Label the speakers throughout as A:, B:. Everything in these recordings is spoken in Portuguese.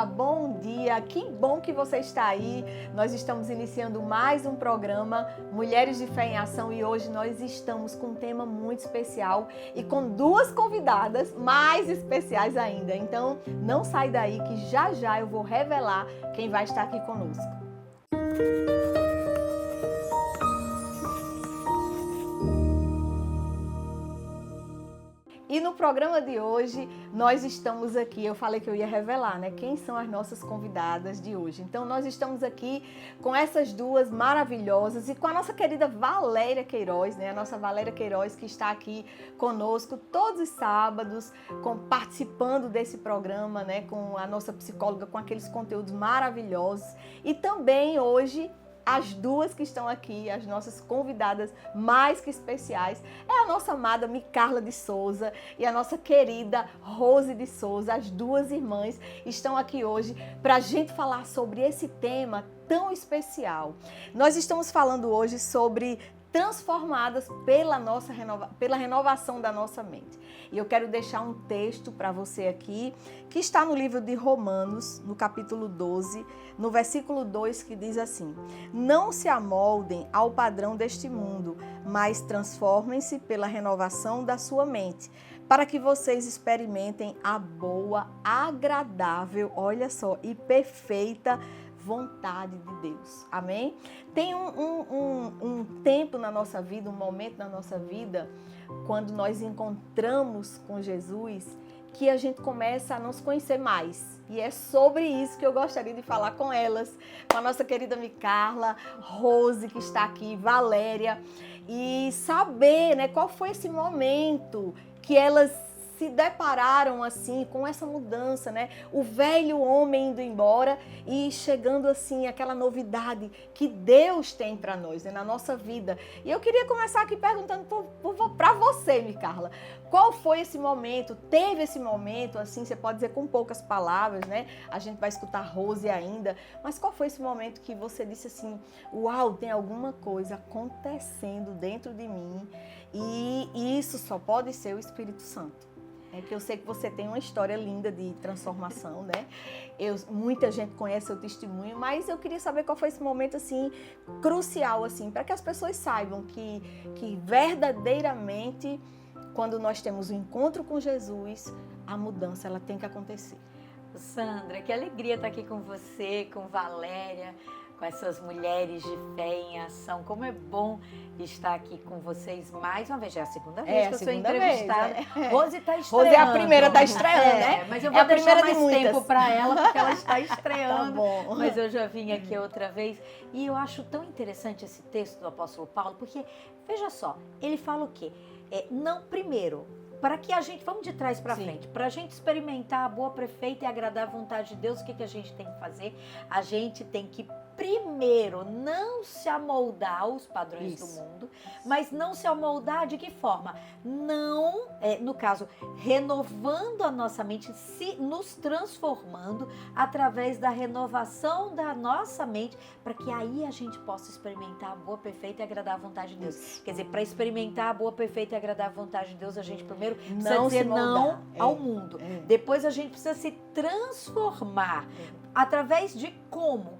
A: bom dia, que bom que você está aí. Nós estamos iniciando mais um programa Mulheres de Fé em Ação e hoje nós estamos com um tema muito especial e com duas convidadas mais especiais ainda. Então não sai daí que já já eu vou revelar quem vai estar aqui conosco. E no programa de hoje, nós estamos aqui, eu falei que eu ia revelar, né? Quem são as nossas convidadas de hoje. Então, nós estamos aqui com essas duas maravilhosas e com a nossa querida Valéria Queiroz, né? A nossa Valéria Queiroz que está aqui conosco todos os sábados, participando desse programa, né? Com a nossa psicóloga, com aqueles conteúdos maravilhosos. E também hoje, as duas que estão aqui, as nossas convidadas mais que especiais, é a nossa amada Micarla de Souza e a nossa querida Rose de Souza. As duas irmãs estão aqui hoje para a gente falar sobre esse tema tão especial. Nós estamos falando hoje sobre transformadas pela renovação da nossa mente. E eu quero deixar um texto para você aqui, que está no livro de Romanos, no capítulo 12, no versículo 2, que diz assim: não se amoldem ao padrão deste mundo, mas transformem-se pela renovação da sua mente, para que vocês experimentem a boa, agradável, olha só, e perfeita vontade de Deus. Amém? Tem um tempo na nossa vida, um momento na nossa vida, quando nós encontramos com Jesus, que a gente começa a nos conhecer mais. E é sobre isso que eu gostaria de falar com elas, com a nossa querida Micarla, Rose, que está aqui, Valéria, e saber, né, qual foi esse momento que elas se depararam assim com essa mudança, né? O velho homem indo embora e chegando assim aquela novidade que Deus tem para nós, né? Na nossa vida. E eu queria começar aqui perguntando para você, Micarla, qual foi esse momento? Teve esse momento, assim, você pode dizer com poucas palavras, né? A gente vai escutar Rose ainda, mas qual foi esse momento que você disse assim, uau, tem alguma coisa acontecendo dentro de mim e isso só pode ser o Espírito Santo? É que eu sei que você tem uma história linda de transformação, né? Muita gente conhece seu testemunho, mas eu queria saber qual foi esse momento, assim, crucial, assim, para que as pessoas saibam que verdadeiramente, quando nós temos um encontro com Jesus, a mudança, ela tem que acontecer.
B: Sandra, que alegria estar aqui com você, com Valéria, com essas mulheres de fé em ação. Como é bom estar aqui com vocês mais uma vez. Já é a segunda vez que eu sou entrevistada.
A: Rose está estreando. Rose é a primeira, está estreando, né?
B: Mas eu vou deixar mais tempo para ela, porque ela está estreando. Tá bom. Mas eu já vim aqui outra vez. E eu acho tão interessante esse texto do apóstolo Paulo, porque, veja só, ele fala o quê? Primeiro, para que a gente, vamos de trás para frente, para a gente experimentar a boa, perfeita e agradável vontade de Deus, o que a gente tem que fazer? A gente tem que primeiro não se amoldar aos padrões do mundo, mas não se amoldar de que forma? Não, no caso, renovando a nossa mente, nos transformando através da renovação da nossa mente, para que aí a gente possa experimentar a boa, perfeita e agradável vontade de Deus. Quer dizer, para experimentar a boa, perfeita e agradável vontade de Deus, a gente primeiro precisa dizer não ao mundo. Depois a gente precisa se transformar. Através de como?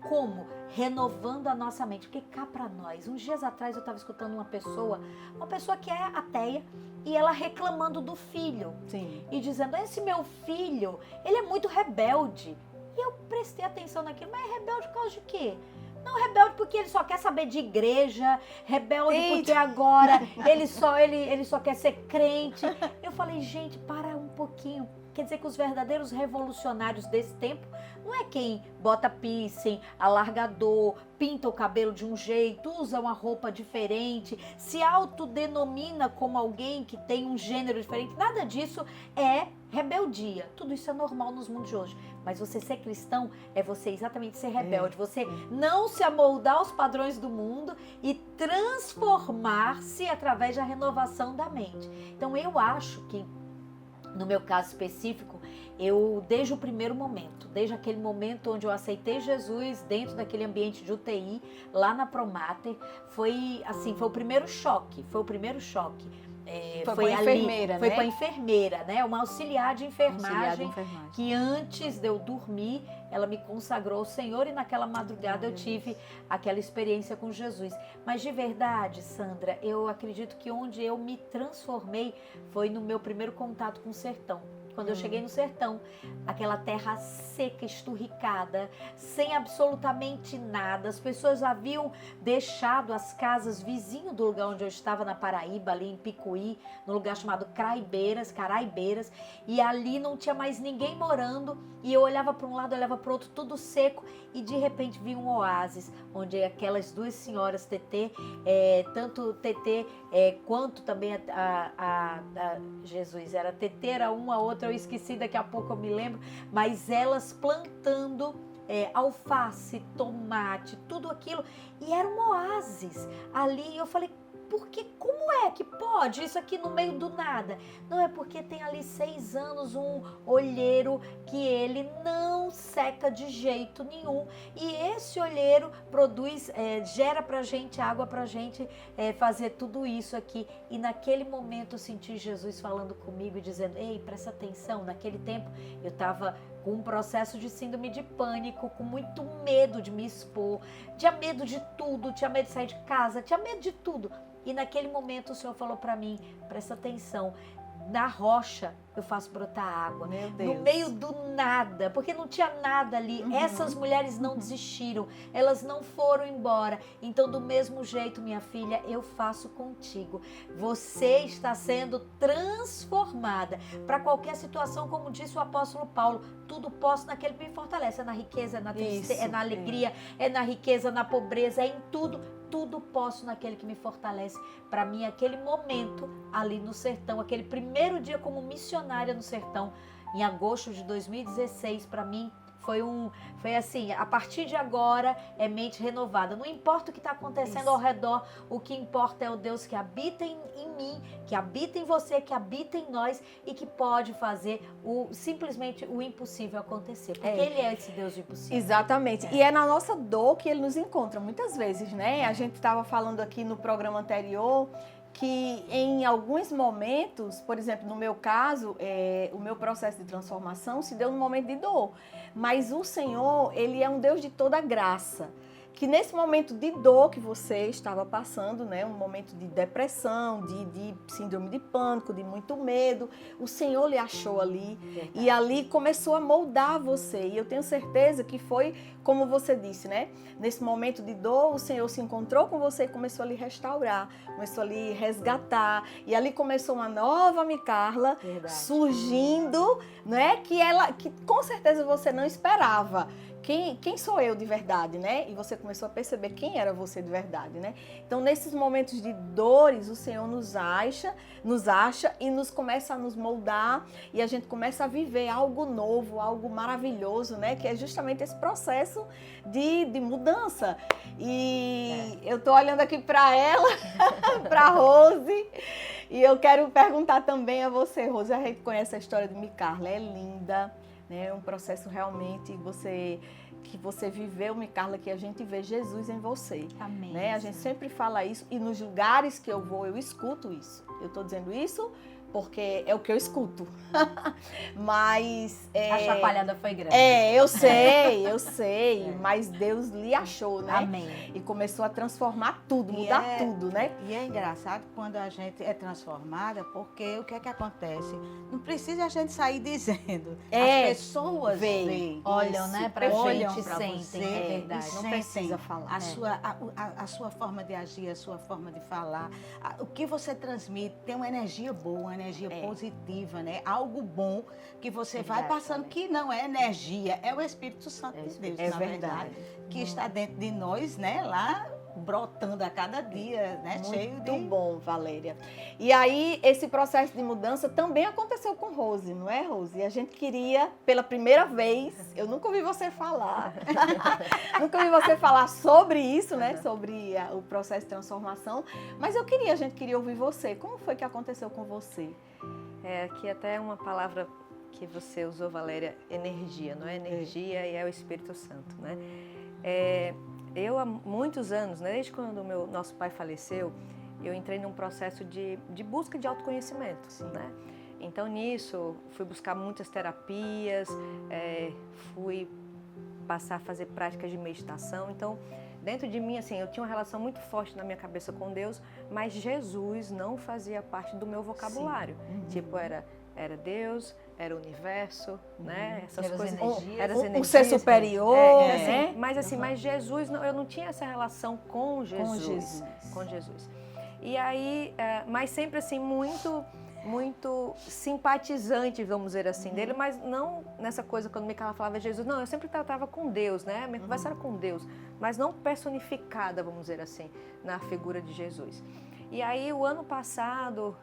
B: Renovando a nossa mente. Porque cá pra nós, uns dias atrás eu estava escutando uma pessoa que é ateia, e ela reclamando do filho. Sim. E dizendo, esse meu filho, ele é muito rebelde. E eu prestei atenção naquilo, mas é rebelde por causa de quê? Não, rebelde porque ele só quer saber de igreja, rebelde porque agora ele só quer ser crente. Eu falei, gente, para um pouquinho. Quer dizer que os verdadeiros revolucionários desse tempo não é quem bota piercing, alargador, pinta o cabelo de um jeito, usa uma roupa diferente, se autodenomina como alguém que tem um gênero diferente. Nada disso é rebeldia. Tudo isso é normal nos mundos de hoje. Mas você ser cristão é você exatamente ser rebelde. Você não se amoldar aos padrões do mundo e transformar-se através da renovação da mente. Então eu acho que, no meu caso específico, eu, desde o primeiro momento, desde aquele momento onde eu aceitei Jesus dentro daquele ambiente de UTI, lá na Promater, foi o primeiro choque,
A: Foi com a enfermeira, né?
B: Foi com a enfermeira, né? Uma auxiliar de enfermagem,
A: Auxiliar de enfermagem.
B: Que antes de eu dormir, ela me consagrou ao Senhor e naquela madrugada eu tive aquela experiência com Jesus. Mas de verdade, Sandra, eu acredito que onde eu me transformei foi no meu primeiro contato com o sertão. Quando eu cheguei no sertão, aquela terra seca, esturricada, sem absolutamente nada. As pessoas haviam deixado as casas vizinho do lugar onde eu estava, na Paraíba, ali em Picuí, no lugar chamado Caraibeiras, e ali não tinha mais ninguém morando, e eu olhava para um lado, olhava para o outro, tudo seco, e de repente vi um oásis, onde aquelas duas senhoras, Tetê, tanto Tetê quanto também a Jesus, era Tetê, era uma, outra, eu esqueci, daqui a pouco eu me lembro, mas elas plantando alface, tomate, tudo aquilo, e era um oásis ali. Eu falei, porque como é que pode isso aqui no meio do nada? Não, é porque tem ali 6 anos um olheiro que ele não seca de jeito nenhum, e esse olheiro produz, gera pra gente água, pra gente fazer tudo isso aqui. E naquele momento eu senti Jesus falando comigo e dizendo, ei, presta atenção. Naquele tempo eu estava com um processo de síndrome de pânico, com muito medo de me expor, tinha medo de tudo, tinha medo de sair de casa, tinha medo de tudo. E naquele momento o Senhor falou para mim, presta atenção, na rocha eu faço brotar água.
A: Meu Deus.
B: No meio do nada, porque não tinha nada ali. Essas mulheres não desistiram, elas não foram embora. Então, do mesmo jeito, minha filha, eu faço contigo. Você está sendo transformada para qualquer situação, como disse o apóstolo Paulo. Tudo posso naquele que me fortalece. É na riqueza, é na tristeza, é na alegria, é na riqueza, na pobreza, é em tudo. Tudo posso naquele que me fortalece. Para mim, aquele momento ali no sertão, aquele primeiro dia como missionária no sertão, em agosto de 2016, para mim foi assim, a partir de agora é mente renovada. Não importa o que está acontecendo ao redor, o que importa é o Deus que habita em mim, que habita em você, que habita em nós e que pode fazer simplesmente o impossível acontecer. Porque Ele é esse Deus do impossível.
A: Exatamente. E é na nossa dor que Ele nos encontra, muitas vezes, né? A gente estava falando aqui no programa anterior que em alguns momentos, por exemplo, no meu caso, o meu processo de transformação se deu num momento de dor. Mas o Senhor, Ele é um Deus de toda graça. Que nesse momento de dor que você estava passando, né, um momento de depressão, de síndrome de pânico, de muito medo, o Senhor lhe achou ali. Verdade. E ali começou a moldar você. E eu tenho certeza que foi, como você disse, né? Nesse momento de dor, o Senhor se encontrou com você e começou a lhe restaurar, começou a lhe resgatar. E ali começou uma nova Micarla surgindo, né? Que com certeza você não esperava. Quem sou eu de verdade, né? E você começou a perceber quem era você de verdade, né? Então, nesses momentos de dores, o Senhor nos acha e nos começa a nos moldar e a gente começa a viver algo novo, algo maravilhoso, né? Que é justamente esse processo de mudança. E eu tô olhando aqui para ela, para Rose, e eu quero perguntar também a você, Rose. A gente conhece a história de Micarla, é linda. É um processo realmente que você viveu, Micarla, que a gente vê Jesus em você.
B: Amém.
A: Né? A gente sempre fala isso e nos lugares que eu vou, eu escuto isso. Eu estou dizendo isso porque é o que eu escuto. Mas...
B: a chacoalhada foi grande.
A: Eu sei. Mas Deus lhe achou, né?
B: Amém.
A: E começou a transformar tudo, mudar tudo, né?
C: E é engraçado quando a gente é transformada, porque o que é que acontece? Não precisa a gente sair dizendo. As pessoas veem,
B: olham, né, pra
C: olham
B: gente,
C: pra
B: sentem,
C: você,
B: é verdade.
A: Não precisa falar.
C: A sua forma de agir, a sua forma de falar, o que você transmite tem uma energia boa, uma energia positiva, né? Algo bom que você vai passando, que não é energia, é o Espírito Santo de Deus, na verdade, que está dentro de nós, né? Lá brotando a cada dia, né? Cheio de...
A: Muito bom, Valéria. E aí, esse processo de mudança também aconteceu com Rose, não é, Rose? E a gente queria, pela primeira vez, eu nunca ouvi você falar, nunca ouvi você falar sobre isso, né? Sobre o processo de transformação, mas a gente queria ouvir você. Como foi que aconteceu com você?
D: Aqui até uma palavra que você usou, Valéria, energia, não é? Energia e é o Espírito Santo, né? Eu há muitos anos, né, desde quando nosso pai faleceu, eu entrei num processo de busca de autoconhecimento, né? Então, nisso, fui buscar muitas terapias, fui passar a fazer práticas de meditação. Então, dentro de mim, assim, eu tinha uma relação muito forte na minha cabeça com Deus, mas Jesus não fazia parte do meu vocabulário. Tipo, era Deus, era o universo, né? Essas coisas.
A: Um ser superior, né?
D: Mas assim, mas Jesus, eu não tinha essa relação com Jesus. Com Jesus. E aí, mas sempre assim, muito simpatizante, vamos dizer assim, dele, mas não nessa coisa, quando Micaela falava Jesus, não, eu sempre tratava com Deus, né? Minha conversa era com Deus, mas não personificada, vamos dizer assim, na figura de Jesus. E aí, o ano passado,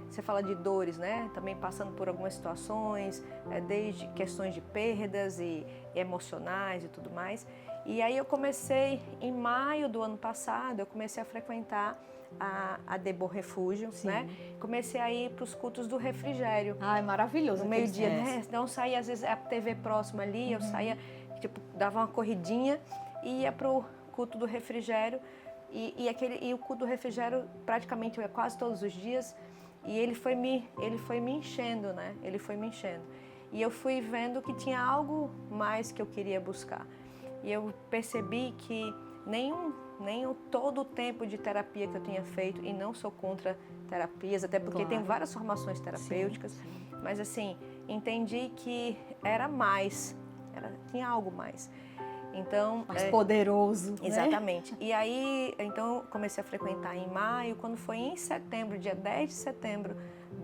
D: você fala de dores, né? Também passando por algumas situações, desde questões de perdas e emocionais e tudo mais. E aí eu comecei, em maio do ano passado, eu comecei a frequentar a Debor Refúgio, né? Comecei a ir para os cultos do refrigério.
A: Ai, maravilhoso.
D: No meio-dia, né? Então eu saía, às vezes, a TV próxima ali, eu saía, tipo, dava uma corridinha e ia para o culto do refrigério. E o culto do refrigério, praticamente, eu ia quase todos os dias. E ele foi me enchendo, né? Ele foi me enchendo. E eu fui vendo que tinha algo mais que eu queria buscar. E eu percebi que nem todo o tempo de terapia que eu tinha feito, e não sou contra terapias, até porque tem várias formações terapêuticas, mas assim, entendi que era mais, tinha algo mais. Então,
A: mais poderoso,
D: exatamente. Né? E aí, então, comecei a frequentar em maio. Quando foi em setembro, dia 10 de setembro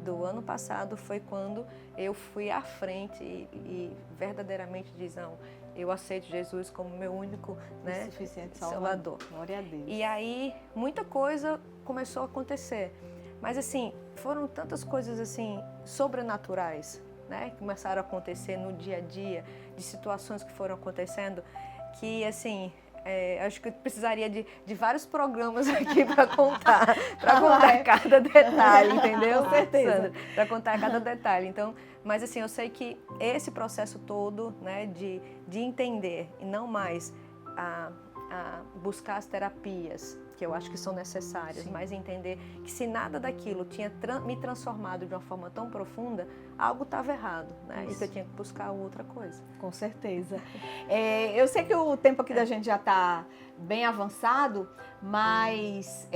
D: do ano passado, foi quando eu fui à frente e verdadeiramente diz, não, eu aceito Jesus como meu único, né,
A: suficiente
D: Salvador.
A: Glória a Deus.
D: E aí, muita coisa começou a acontecer. Mas, assim, foram tantas coisas, assim, sobrenaturais, né, que começaram a acontecer no dia a dia, de situações que foram acontecendo, que, assim, acho que eu precisaria de vários programas aqui para contar cada detalhe, entendeu?
A: Com certeza.
D: Para contar cada detalhe. Então, mas assim, eu sei que esse processo todo, né, de entender e não mais a buscar as terapias, que eu acho que são necessárias, mas entender que se nada daquilo tinha me transformado de uma forma tão profunda, algo estava errado, né? E que eu tinha que buscar outra coisa.
A: Com certeza. Eu sei que o tempo aqui da gente já está bem avançado, mas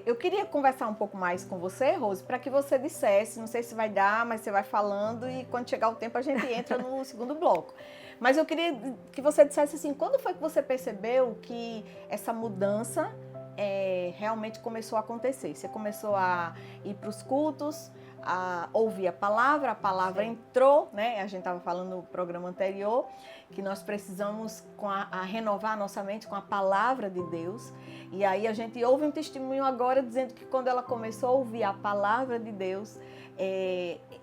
A: eu queria conversar um pouco mais com você, Rose, para que você dissesse, não sei se vai dar, mas você vai falando e quando chegar o tempo a gente entra no segundo bloco. Mas eu queria que você dissesse assim, quando foi que você percebeu que essa mudança realmente começou a acontecer? Você começou a ir para os cultos, a ouvir a palavra entrou, né? A gente estava falando no programa anterior, que nós precisamos renovar a nossa mente com a palavra de Deus. E aí a gente ouve um testemunho agora dizendo que quando ela começou a ouvir a palavra de Deus,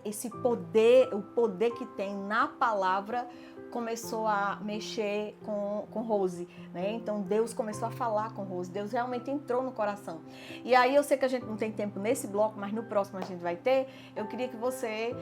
A: esse poder, o poder que tem na palavra, começou a mexer com Rose, né? Então Deus começou a falar com Rose, Deus realmente entrou no coração. E aí eu sei que a gente não tem tempo nesse bloco, mas no próximo a gente vai ter. Eu queria que você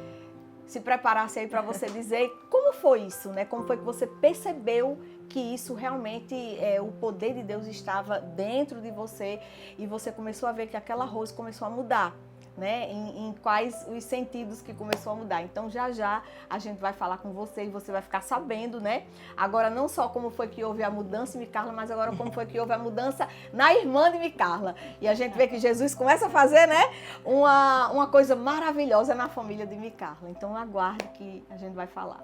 A: se preparasse aí para você dizer como foi isso, né? Como foi que você percebeu que isso realmente, o poder de Deus estava dentro de você e você começou a ver que aquela Rose começou a mudar, né? Em quais os sentidos que começou a mudar. Então já a gente vai falar com você e você vai ficar sabendo, né? Agora não só como foi que houve a mudança em Micaela, mas agora como foi que houve a mudança na irmã de Micaela. E a gente vê que Jesus começa a fazer, né, uma coisa maravilhosa na família de Micaela. Então aguarde que a gente vai falar.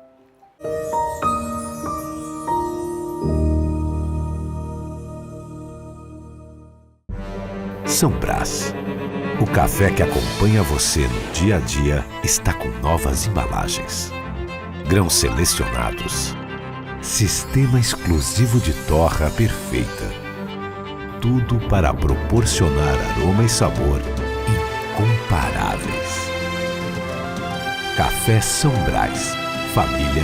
E: São Brás. O café que acompanha você no dia a dia está com novas embalagens. Grãos selecionados. Sistema exclusivo de torra perfeita. Tudo para proporcionar aroma e sabor incomparáveis. Café São Brás. Família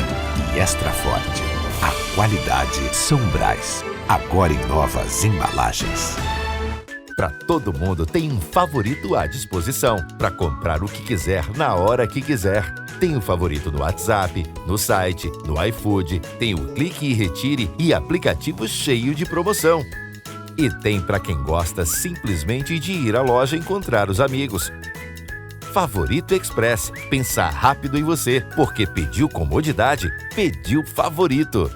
E: e extra forte. A qualidade São Brás. Agora em novas embalagens.
F: Para todo mundo tem um favorito à disposição. Para comprar o que quiser, na hora que quiser. Tem o favorito no WhatsApp, no site, no iFood. Tem o Clique e Retire e aplicativo cheio de promoção. E tem para quem gosta simplesmente de ir à loja encontrar os amigos. Favorito Express. Pensar rápido em você, porque pediu comodidade, pediu Favorito.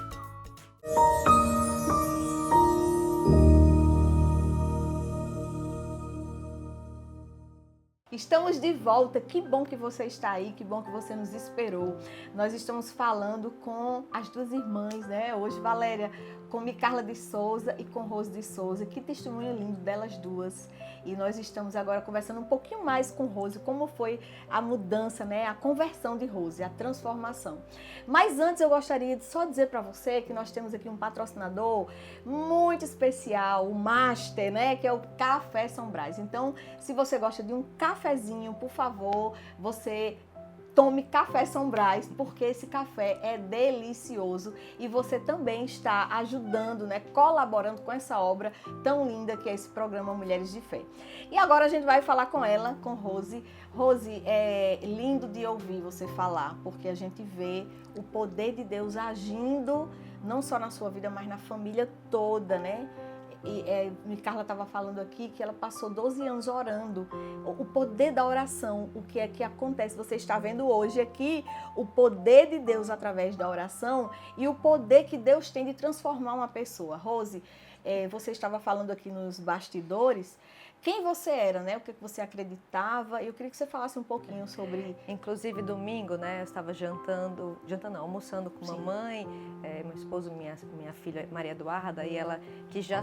A: Estamos de volta, que bom que você está aí, que bom que você nos esperou. Nós estamos falando com as duas irmãs, né? Hoje, Valéria, com Micarla de Souza e com Rose de Souza. Que testemunho lindo delas duas. E nós estamos agora conversando um pouquinho mais com Rose, como foi a mudança, né? A conversão de Rose, a transformação. Mas antes eu gostaria de só dizer para você que nós temos aqui um patrocinador muito especial, o Master, né? Que é o Café São Brás. Então, se você gosta de um cafezinho, por favor, você tome Café São Brás, porque esse café é delicioso e você também está ajudando, né, colaborando com essa obra tão linda que é esse programa Mulheres de Fé. E agora a gente vai falar com ela, com Rose. Rose, é lindo de ouvir você falar, porque a gente vê o poder de Deus agindo, não só na sua vida, mas na família toda, né? E Carla estava falando aqui que ela passou 12 anos orando. O poder da oração, o que é que acontece? Você está vendo hoje aqui o poder de Deus através da oração e o poder que Deus tem de transformar uma pessoa. Rose, você estava falando aqui nos bastidores quem você era, né? O que você acreditava. Eu queria que você falasse um pouquinho sobre...
D: Inclusive, domingo, né? Eu estava almoçando com mamãe, meu esposo, minha filha Maria Eduarda, e ela, que já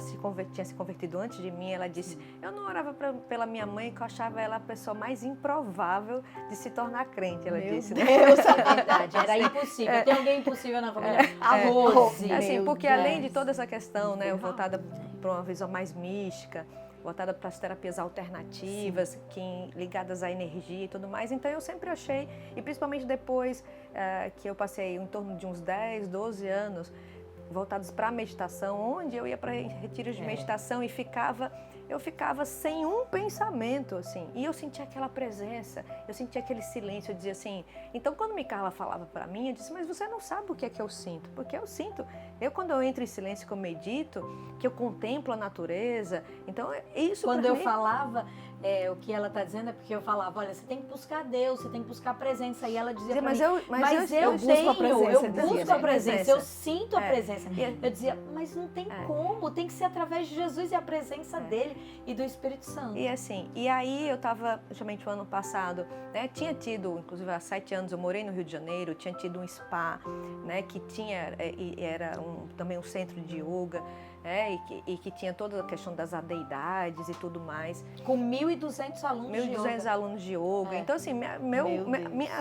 D: tinha se convertido antes de mim, ela disse, eu não orava pela minha mãe, que eu achava ela a pessoa mais improvável de se tornar crente, ela disse, né?
B: Deus, é verdade, era impossível. Tem alguém impossível na família? A Rose.
D: Assim, porque além de toda essa questão, né, voltada para uma visão mais mística, voltada para as terapias alternativas, ligadas à energia e tudo mais. Então, eu sempre achei, e principalmente depois que eu passei em torno de uns 10, 12 anos, voltados para a meditação, onde eu ia para retiros de meditação e eu ficava sem um pensamento, assim, e eu sentia aquela presença, eu sentia aquele silêncio, eu dizia assim, então quando Micarla falava para mim, eu disse, mas você não sabe o que é que eu sinto, porque eu sinto, quando eu entro em silêncio, que eu medito, que eu contemplo a natureza, então isso
B: quando eu
D: mim...
B: falava, o que ela está dizendo é porque eu falava, olha, você tem que buscar Deus, você tem que buscar a presença, e ela dizia para mim, eu busco a presença, eu sinto a presença. Eu dizia, mas não tem como, tem que ser através de Jesus e a presença dele e do Espírito Santo.
D: E assim, e aí eu estava, justamente o ano passado, né, tinha tido, inclusive há 7 anos eu morei no Rio de Janeiro, tinha tido um spa, né, que tinha, era também um centro de yoga, e que tinha toda a questão das deidades e tudo mais.
B: Com 1.200 alunos de yoga.
D: 1.200 alunos de yoga. Então, assim,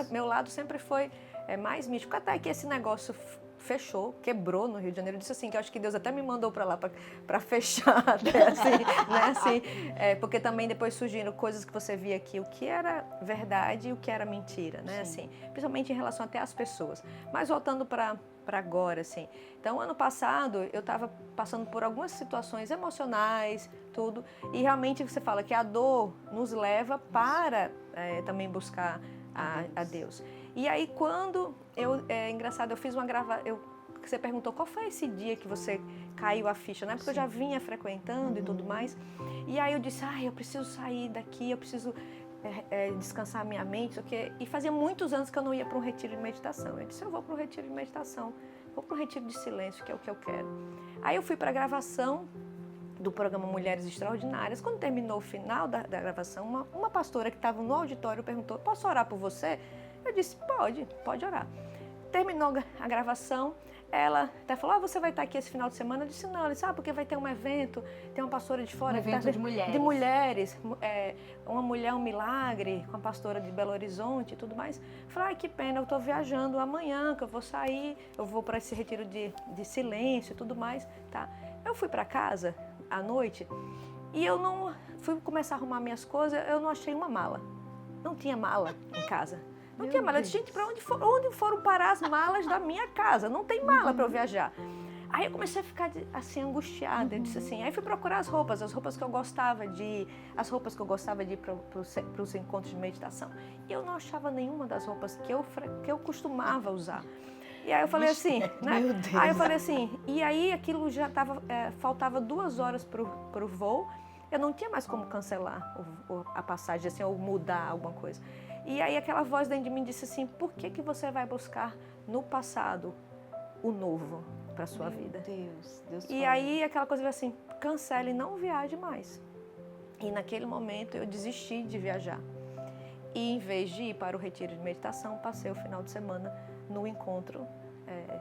D: meu lado sempre foi mais místico. Até que esse negócio fechou, quebrou no Rio de Janeiro. Eu disse assim, que eu acho que Deus até me mandou para lá para fechar, até assim, né? Assim, porque também depois surgiram coisas que você via aqui, o que era verdade e o que era mentira, né? Assim, principalmente em relação até às pessoas. Mas voltando para agora, assim. Então, ano passado, eu estava passando por algumas situações emocionais, tudo, e realmente você fala que a dor nos leva para também buscar a Deus. E aí, quando engraçado, eu fiz você perguntou qual foi esse dia que você caiu a ficha, né? Porque eu já vinha frequentando e tudo mais. E aí eu disse, eu preciso sair daqui, eu preciso descansar a minha mente, e fazia muitos anos que eu não ia para um retiro de meditação. Eu disse, eu vou para um retiro de meditação, vou para um retiro de silêncio, que é o que eu quero. Aí eu fui para a gravação do programa Mulheres Extraordinárias. Quando terminou o final da gravação, uma pastora que estava no auditório perguntou, posso orar por você? Eu disse, pode orar. Terminou a gravação, ela até falou, você vai estar aqui esse final de semana? Eu disse, não, ela disse, porque vai ter um evento, tem uma pastora de fora.
B: Um evento de mulheres.
D: De mulheres, uma mulher, um milagre, com a pastora de Belo Horizonte e tudo mais. Eu falei, que pena, eu estou viajando amanhã, que eu vou sair, eu vou para esse retiro de silêncio e tudo mais, tá? Eu fui para casa à noite e eu não fui começar a arrumar minhas coisas, eu não achei uma mala. Não tinha mala em casa. Não tinha mala. Eu disse, gente, para onde foram parar as malas da minha casa? Não tem mala para eu viajar. Aí eu comecei a ficar assim, angustiada. Eu disse assim, aí fui procurar as roupas que eu gostava de ir, para os encontros de meditação. E eu não achava nenhuma das roupas que eu costumava usar. E aí eu falei assim, né?
A: Meu Deus.
D: Aí eu falei assim, e aí aquilo já tava, faltava 2 horas pro voo, eu não tinha mais como cancelar a passagem, assim, ou mudar alguma coisa. E aí aquela voz dentro de mim disse assim, por que você vai buscar no passado o novo para sua vida?
A: Deus
D: E aí aquela coisa veio assim, cancele, não viaje mais. E naquele momento eu desisti de viajar. E em vez de ir para o retiro de meditação, passei o final de semana no encontro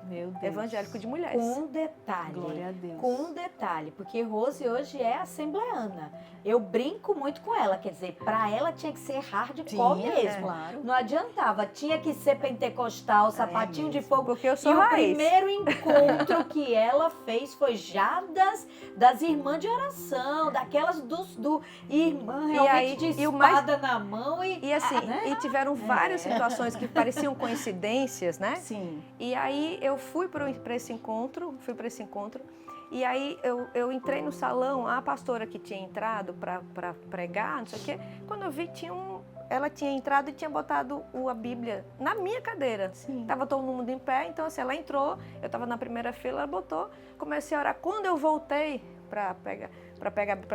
A: Meu Deus.
D: evangélico de mulheres.
B: Com um detalhe.
A: Glória a Deus.
B: Com um detalhe, porque Rose hoje é assembleana. Eu brinco muito com ela, quer dizer, para ela tinha que ser hardcore mesmo.
A: Claro.
B: Não adiantava, tinha que ser pentecostal, sapatinho de fogo.
D: Porque eu sou
B: E o
D: raiz.
B: primeiro encontro que ela fez foi já das irmãs de oração, daquelas do irmã realmente de
D: e o
B: espada na mão
D: E assim,
B: né?
D: e tiveram várias situações que pareciam coincidências, né?
A: Sim.
D: E aí eu fui para esse encontro, e aí eu entrei no salão, a pastora que tinha entrado para pregar, não sei o quê, quando eu vi, ela tinha entrado e tinha botado a Bíblia na minha cadeira.
A: Sim.
D: Tava todo mundo em pé, então assim, ela entrou, eu estava na primeira fila, ela botou, comecei a orar. Quando eu voltei para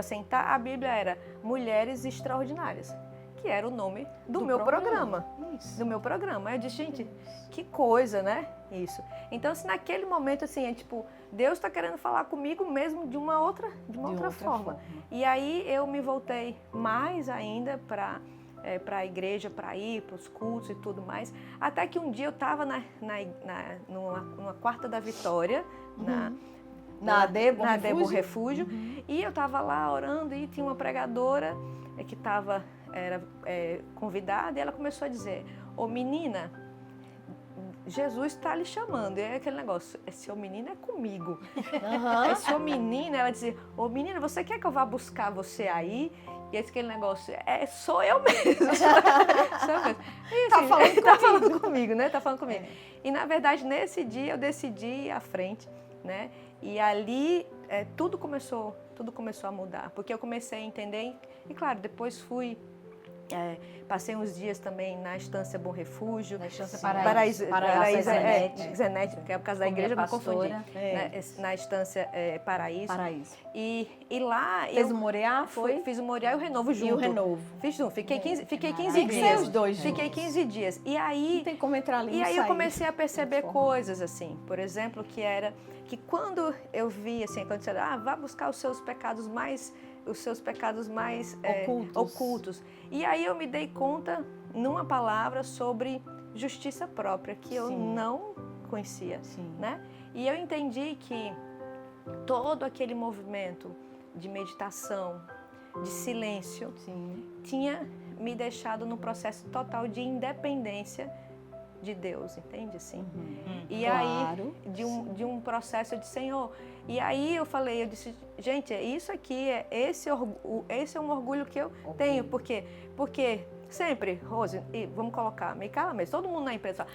D: sentar, a Bíblia era Mulheres Extraordinárias, que era o nome do meu programa.
A: Isso.
D: Do meu programa. Aí eu disse, gente, que coisa, né? Isso. Então, assim, naquele momento, assim, é tipo, Deus está querendo falar comigo mesmo de uma outra forma. E aí eu me voltei mais ainda para a igreja, para ir para os cultos e tudo mais. Até que um dia eu estava numa Quarta da Vitória, na AD Bom Refúgio, e eu estava lá orando e tinha uma pregadora que era convidada, e ela começou a dizer, ô menina, Jesus está lhe chamando. E é aquele negócio, esse ô menino é comigo. Esse ô menino, ela dizia, ô menina, você quer que eu vá buscar você aí? E esse aquele negócio, sou eu mesmo. Sou eu mesmo. E, assim, tá falando comigo, né? Tá falando comigo. E na verdade, nesse dia, eu decidi ir à frente, né? E ali tudo começou a mudar, porque eu comecei a entender, e claro, depois passei uns dias também na Estância Bom Refúgio.
B: Na Estância
D: Paraíso
B: Zenete,
D: que é por causa da igreja, eu me confundi. Na Estância Paraíso. E lá...
A: Fez o Moriá?
D: Fiz o Moriá e o Renovo junto.
A: E o Renovo.
D: Fiz junto. Fiquei 15
A: Fixei
D: dias.
A: os dois
D: Fiquei 15 dias. E aí...
A: Não tem como entrar ali
D: e aí eu comecei a perceber coisas, assim. Por exemplo, que quando eu vi, assim, quando disseram, vá buscar os seus pecados mais ocultos. E aí eu me dei conta, numa palavra, sobre justiça própria, que eu não conhecia, né? E eu entendi que todo aquele movimento de meditação, de silêncio, tinha me deixado num processo total de independência de Deus, entende assim? E aí, de um processo de Senhor. E aí eu disse, gente, isso aqui, esse é um orgulho que eu tenho, porque sempre, Rose, e vamos colocar, Micaela mesmo, todo mundo na empresa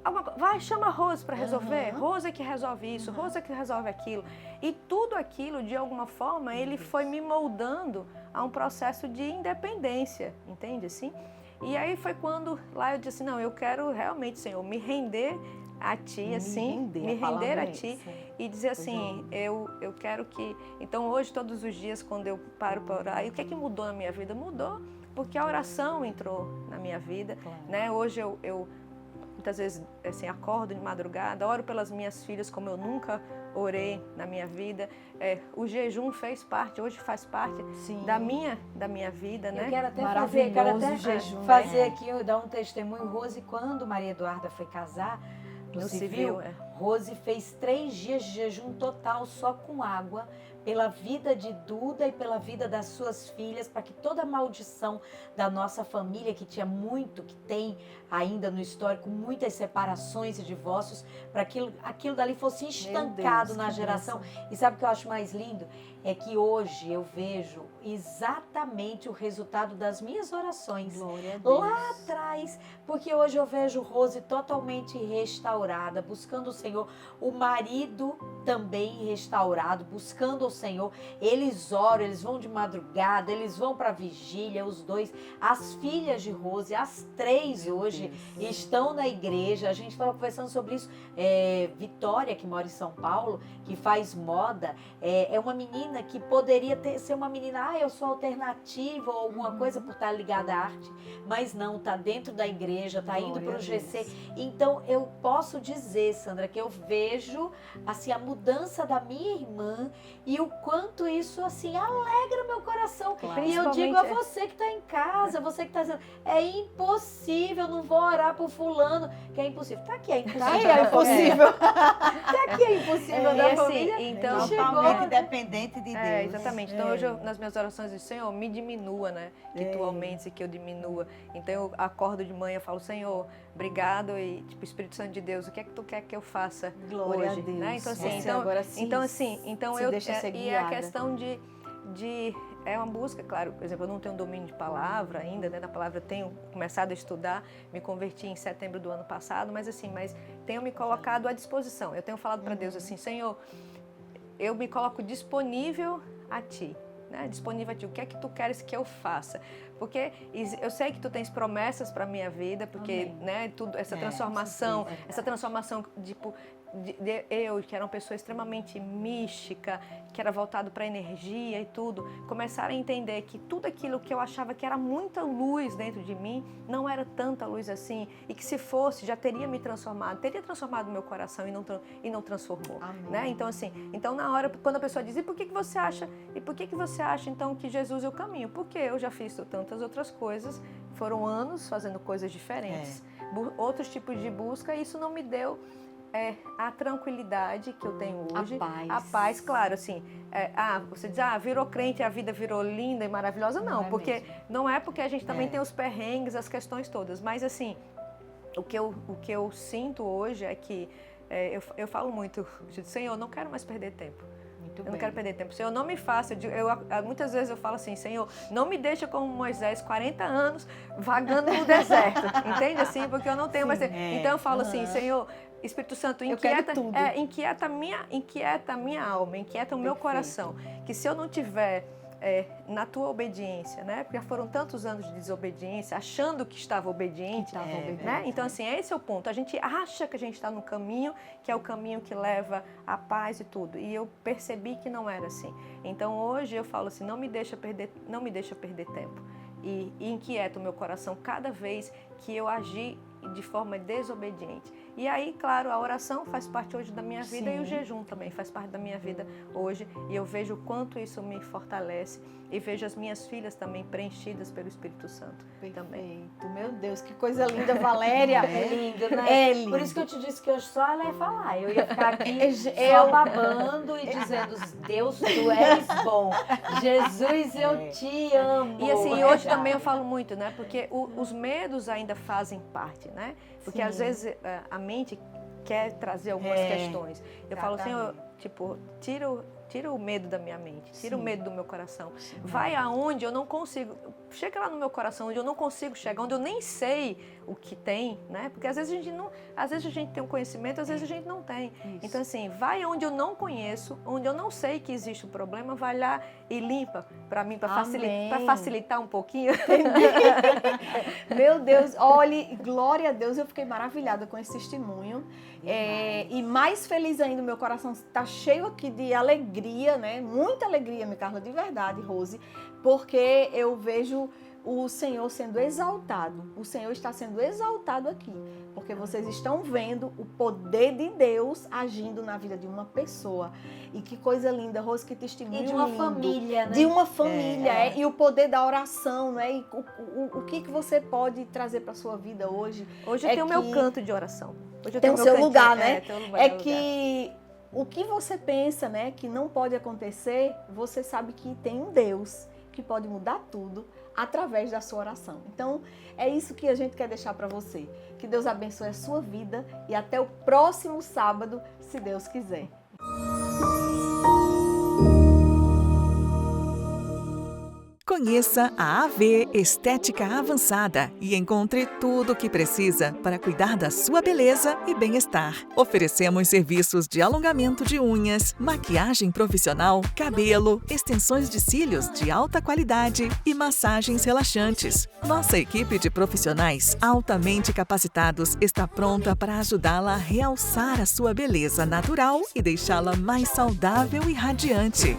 D: fala, vai, chama a Rose para resolver, Rose é que resolve isso, Rose é que resolve aquilo. E tudo aquilo, de alguma forma, ele foi me moldando a um processo de independência, entende assim? E aí foi quando lá eu disse, não, eu quero realmente, Senhor, me render a Ti, assim, me render a Ti e dizer assim, eu quero que... Então hoje, todos os dias, quando eu paro para orar, e o que é que mudou na minha vida? Mudou porque a oração entrou na minha vida, né? Hoje eu muitas vezes assim, acordo de madrugada, oro pelas minhas filhas como eu nunca orei na minha vida. O jejum hoje faz parte da minha vida, né?
B: Eu quero até fazer aqui, dar um testemunho. Rose, quando Maria Eduarda foi casar, no civil, Rose fez 3 dias de jejum total só com água, pela vida de Duda e pela vida das suas filhas, para que toda maldição da nossa família, que tinha muito, que tem ainda no histórico, muitas separações e divórcios, para que aquilo dali fosse estancado na geração. E sabe o que eu acho mais lindo? É que hoje eu vejo exatamente o resultado das minhas orações lá atrás, porque hoje eu vejo Rose totalmente restaurada, buscando o Senhor Senhor. O marido também restaurado, buscando o Senhor. Eles oram, eles vão de madrugada, eles vão para a vigília, os dois. As filhas de Rose, as 3 hoje, estão na igreja. A gente estava conversando sobre isso. Vitória, que mora em São Paulo, que faz moda, é uma menina que poderia ser uma menina, eu sou alternativa ou alguma coisa por estar ligada à arte, mas não, está dentro da igreja, está indo para o GC. Então, eu posso dizer, Sandra, que eu vejo assim, a mudança da minha irmã e o quanto isso assim alegra meu coração. Claro. E eu digo a você que está em casa, você que está dizendo, é impossível, não vou orar por fulano, que é impossível. Está aqui, é impossível.
A: Tá aí, é impossível.
B: Está aqui, é impossível da família.
C: Então, totalmente dependente de Deus.
D: Exatamente. Então, hoje, nas minhas orações, eu digo, Senhor, me diminua, né? Que tu aumentes e que eu diminua. Então, eu acordo de manhã e falo, Senhor, obrigado e, tipo, Espírito Santo de Deus, o que é que tu quer que eu faça
A: Glória
D: hoje?
A: a Deus.
D: Né? Então, assim,
A: e
D: é a questão de é uma busca, claro, por exemplo, eu não tenho domínio de palavra ainda, né, da palavra, tenho começado a estudar, me converti em setembro do ano passado, mas tenho me colocado à disposição. Eu tenho falado para Deus assim, Senhor, eu me coloco disponível a Ti, né, disponível a Ti, o que é que Tu queres que eu faça? Porque eu sei que Tu tens promessas para a minha vida, porque, né, tudo, essa transformação, tipo, eu, que era uma pessoa extremamente mística, que era voltado para a energia e tudo, começaram a entender que tudo aquilo que eu achava que era muita luz dentro de mim, não era tanta luz assim, e que se fosse, já teria me transformado, teria transformado o meu coração e não transformou. Né? Então na hora, quando a pessoa diz, e por que você acha, então que Jesus é o caminho? Porque eu já fiz tantas outras coisas, foram anos fazendo coisas diferentes, outros tipos de busca, e isso não me deu a tranquilidade que eu tenho hoje. A paz, claro, assim. Você diz, virou crente, a vida virou linda e maravilhosa. Não, porque não é porque a gente também tem os perrengues, as questões todas. Mas, assim, o que eu sinto hoje é que eu falo muito, Senhor, eu não quero mais perder tempo. Não quero perder tempo. Senhor, não me faça. Muitas vezes eu falo assim, Senhor, não me deixa como Moisés, 40 anos, vagando no deserto. Entende assim? Porque eu não tenho mais tempo. Então eu falo assim, Senhor, Espírito Santo, inquieta a minha alma, inquieta o meu coração. Que se eu não tiver na tua obediência, né? Porque foram tantos anos de desobediência, achando que estava obediente, né? Então, assim, esse é o ponto. A gente acha que a gente está no caminho, que é o caminho que leva à paz e tudo. E eu percebi que não era assim. Então, hoje eu falo assim, não me deixa perder tempo. E inquieta o meu coração cada vez que eu agir de forma desobediente. E aí, claro, a oração faz parte hoje da minha vida e o jejum também faz parte da minha vida hoje. E eu vejo o quanto isso me fortalece e vejo as minhas filhas também preenchidas pelo Espírito Santo. Também.
A: Meu Deus, que coisa linda, Valéria.
B: É lindo, né? É lindo. Por isso que eu te disse que hoje só ela ia falar. Eu ia ficar aqui só babando e dizendo, Deus, Tu és bom. Jesus, eu te amo.
D: E assim, hoje também eu falo muito, né? Porque os medos ainda fazem parte, né? Porque às vezes a mente quer trazer algumas questões. Eu falo assim, tipo, tira o medo da minha mente, tira o medo do meu coração. Vai aonde eu não consigo, chega lá no meu coração onde eu não consigo chegar, onde eu nem sei o que tem, né? Porque às vezes a gente tem um conhecimento, às vezes a gente não tem. Isso. Então assim, vai onde eu não conheço, onde eu não sei que existe o problema, vai lá e limpa para mim, para facilitar um pouquinho.
A: Meu Deus, olhe, glória a Deus, eu fiquei maravilhada com esse testemunho. E mais feliz ainda, meu coração está cheio aqui de alegria, né? Muita alegria, minha Carla, de verdade, Rose, porque eu vejo o Senhor sendo exaltado. O Senhor está sendo exaltado aqui, porque vocês estão vendo o poder de Deus agindo na vida de uma pessoa. E que coisa linda, Rose, que testemunho lindo.
B: E de uma família, né?
A: De uma família, e o poder da oração, né? E o que você pode trazer para a sua vida hoje?
D: Hoje eu tenho o meu canto de oração. Hoje eu
A: tem o seu lugar, né?
D: Que
A: o que você pensa, né, que não pode acontecer, você sabe que tem um Deus que pode mudar tudo através da sua oração. Então, é isso que a gente quer deixar para você. Que Deus abençoe a sua vida e até o próximo sábado, se Deus quiser.
G: Conheça a AV Estética Avançada e encontre tudo o que precisa para cuidar da sua beleza e bem-estar. Oferecemos serviços de alongamento de unhas, maquiagem profissional, cabelo, extensões de cílios de alta qualidade e massagens relaxantes. Nossa equipe de profissionais altamente capacitados está pronta para ajudá-la a realçar a sua beleza natural e deixá-la mais saudável e radiante.